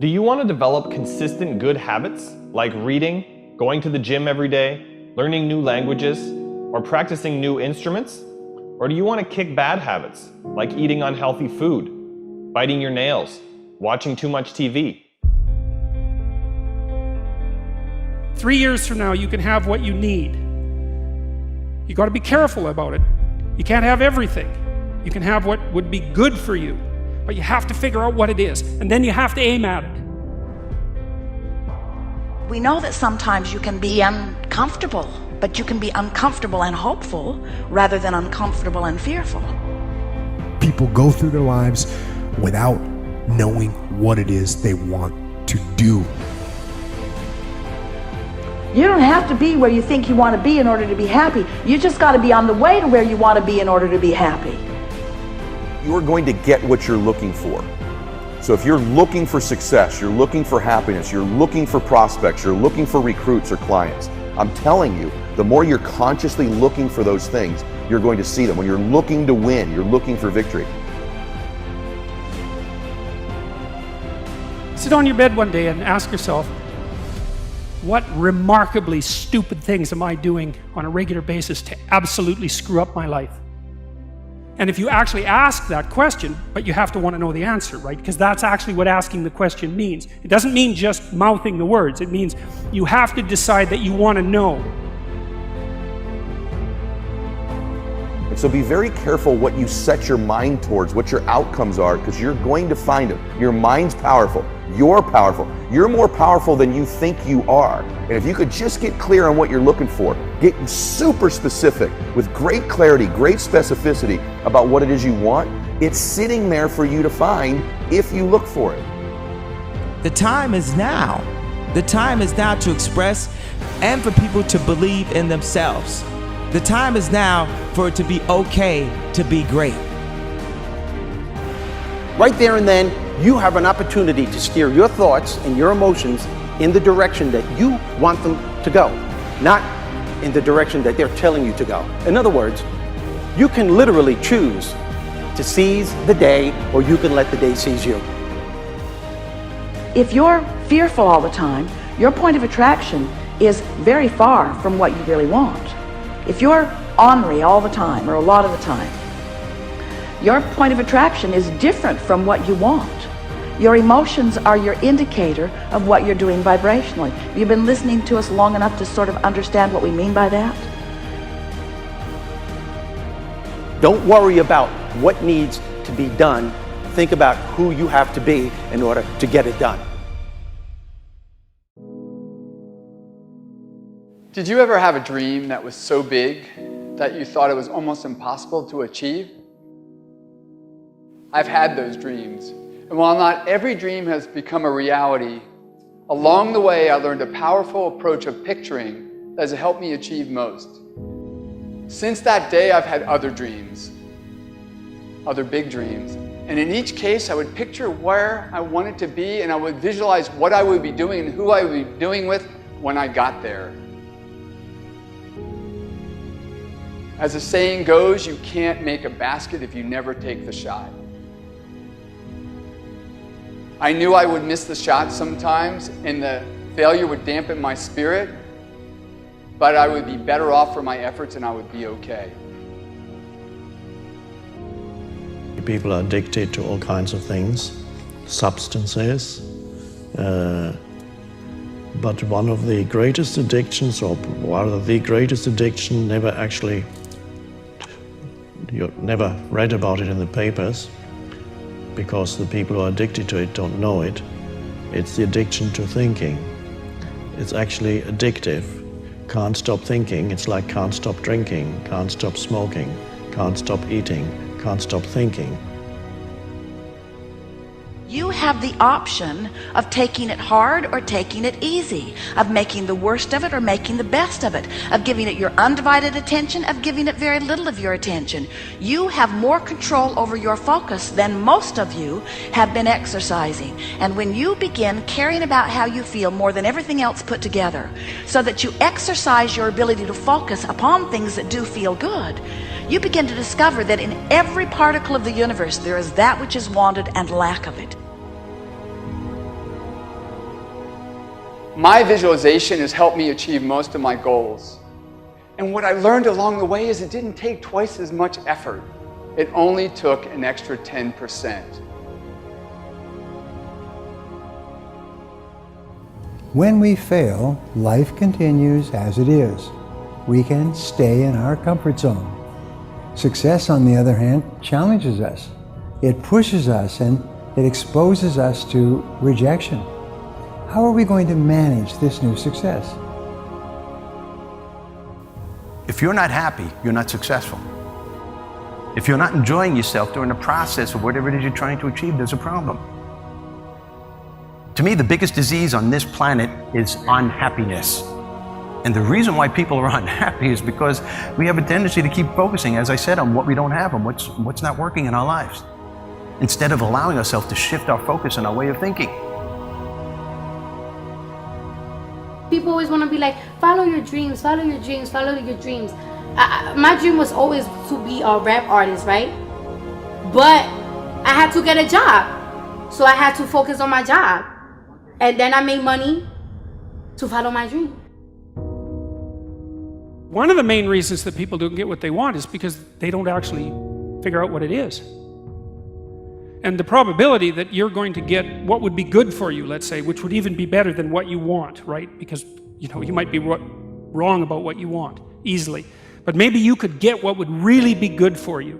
Do you want to develop consistent good habits like reading, going to the gym every day, learning new languages, or practicing new instruments? Or do you want to kick bad habits like eating unhealthy food, biting your nails, watching too much TV? 3 years from now, you can have what you need. You got to be careful about it. You can't have everything. You can have what would be good for you, but you have to figure out what it is, and then you have to aim at it. We know that sometimes you can be uncomfortable, but you can be uncomfortable and hopeful rather than uncomfortable and fearful. People go through their lives without knowing what it is they want to do. You don't have to be where you think you want to be in order to be happy. You just got to be on the way to where you want to be in order to be happy. You're going to get what you're looking for. So if you're looking for success, you're looking for happiness, you're looking for prospects, you're looking for recruits or clients, I'm telling you, the more you're consciously looking for those things, you're going to see them. When you're looking to win, you're looking for victory. Sit on your bed one day and ask yourself, what remarkably stupid things am I doing on a regular basis to absolutely screw up my life? And if you actually ask that question, but you have to want to know the answer, right? Because that's actually what asking the question means. It doesn't mean just mouthing the words. It means you have to decide that you want to know. And so be very careful what you set your mind towards, what your outcomes are, because you're going to find them. Your mind's powerful. You're powerful. You're more powerful than you think you are. And if you could just get clear on what you're looking for, get super specific with great clarity, great specificity about what it is you want, it's sitting there for you to find if you look for it. The time is now. The time is now to express and for people to believe in themselves. The time is now for it to be okay to be great. Right there and then, you have an opportunity to steer your thoughts and your emotions in the direction that you want them to go, not in the direction that they're telling you to go. In other words, you can literally choose to seize the day, or you can let the day seize you. If you're fearful all the time, your point of attraction is very far from what you really want. If you're ornery all the time, or a lot of the time, your point of attraction is different from what you want. Your emotions are your indicator of what you're doing vibrationally. Have you been listening to us long enough to sort of understand what we mean by that? Don't worry about what needs to be done. Think about who you have to be in order to get it done. Did you ever have a dream that was so big that you thought it was almost impossible to achieve? I've had those dreams. And while not every dream has become a reality, along the way I learned a powerful approach of picturing that has helped me achieve most. Since that day, I've had other dreams, other big dreams. And in each case, I would picture where I wanted to be, and I would visualize what I would be doing and who I would be doing with when I got there. As the saying goes, you can't make a basket if you never take the shot. I knew I would miss the shot sometimes, and the failure would dampen my spirit, but I would be better off for my efforts and I would be okay. People are addicted to all kinds of things, substances, but one of the greatest addictions, or rather the greatest addiction, you never read about it in the papers, because the people who are addicted to it don't know it. It's the addiction to thinking. It's actually addictive. Can't stop thinking. It's like can't stop drinking, can't stop smoking, can't stop eating, can't stop thinking. You have the option of taking it hard or taking it easy, of making the worst of it or making the best of it, of giving it your undivided attention, of giving it very little of your attention. You have more control over your focus than most of you have been exercising. And when you begin caring about how you feel more than everything else put together, so that you exercise your ability to focus upon things that do feel good, you begin to discover that in every particle of the universe there is that which is wanted and lack of it. My visualization has helped me achieve most of my goals. And what I learned along the way is it didn't take twice as much effort. It only took an extra 10%. When we fail, life continues as it is. We can stay in our comfort zone. Success, on the other hand, challenges us. It pushes us and it exposes us to rejection. How are we going to manage this new success? If you're not happy, you're not successful. If you're not enjoying yourself during the process of whatever it is you're trying to achieve, there's a problem. To me, the biggest disease on this planet is unhappiness. And the reason why people are unhappy is because we have a tendency to keep focusing, as I said, on what we don't have and what's not working in our lives, instead of allowing ourselves to shift our focus and our way of thinking. People always want to be like, follow your dreams, follow your dreams, follow your dreams. My dream was always to be a rap artist, right? But I had to get a job. So I had to focus on my job. And then I made money to follow my dream. One of the main reasons that people don't get what they want is because they don't actually figure out what it is. And the probability that you're going to get what would be good for you, let's say, which would even be better than what you want, right? Because, you might be wrong about what you want easily. But maybe you could get what would really be good for you.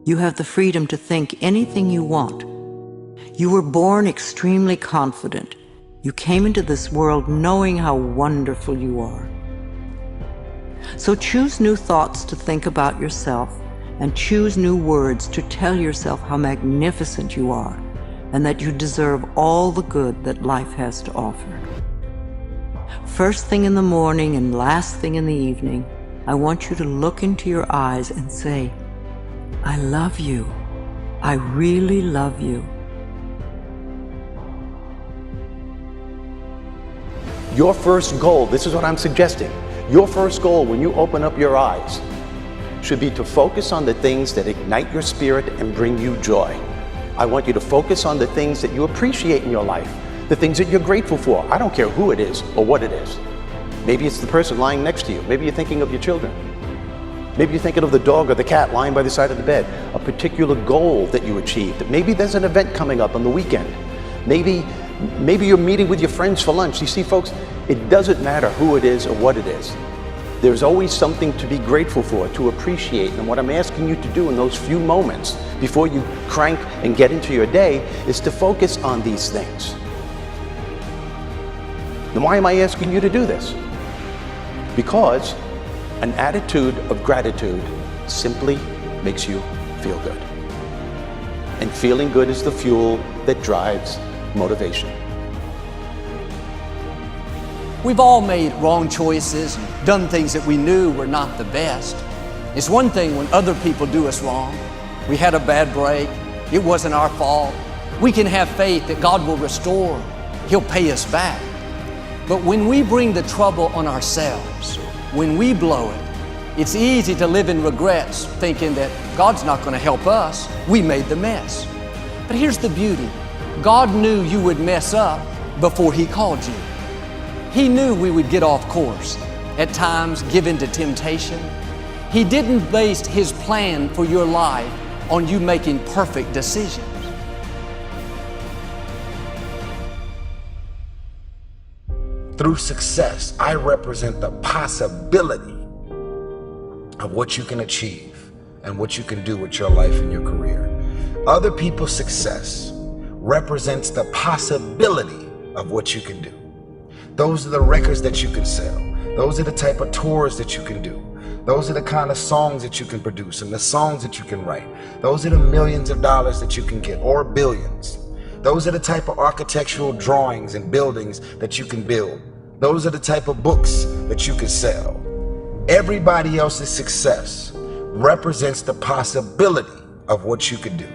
You have the freedom to think anything you want. You were born extremely confident. You came into this world knowing how wonderful you are. So choose new thoughts to think about yourself, and choose new words to tell yourself how magnificent you are, and that you deserve all the good that life has to offer. First thing in the morning and last thing in the evening, I want you to look into your eyes and say, I love you. I really love you. Your first goal, this is what I'm suggesting, your first goal when you open up your eyes should be to focus on the things that ignite your spirit and bring you joy. I want you to focus on the things that you appreciate in your life, the things that you're grateful for. I don't care who it is or what it is. Maybe it's the person lying next to you. Maybe you're thinking of your children. Maybe you're thinking of the dog or the cat lying by the side of the bed, a particular goal that you achieved. Maybe there's an event coming up on the weekend. Maybe you're meeting with your friends for lunch. You see, folks, it doesn't matter who it is or what it is. There's always something to be grateful for, to appreciate. And what I'm asking you to do in those few moments before you crank and get into your day is to focus on these things. Then why am I asking you to do this? Because an attitude of gratitude simply makes you feel good. And feeling good is the fuel that drives motivation. We've all made wrong choices and done things that we knew were not the best. It's one thing when other people do us wrong. We had a bad break. It wasn't our fault. We can have faith that God will restore. He'll pay us back. But when we bring the trouble on ourselves, when we blow it, it's easy to live in regrets, thinking that God's not going to help us. We made the mess. But here's the beauty. God knew you would mess up before He called you. He knew we would get off course, at times give in to temptation. He didn't base His plan for your life on you making perfect decisions. Through success, I represent the possibility of what you can achieve and what you can do with your life and your career. Other people's success represents the possibility of what you can do. Those are the records that you can sell. Those are the type of tours that you can do. Those are the kind of songs that you can produce and the songs that you can write. Those are the millions of dollars that you can get, or billions. Those are the type of architectural drawings and buildings that you can build. Those are the type of books that you can sell. Everybody else's success represents the possibility of what you could do.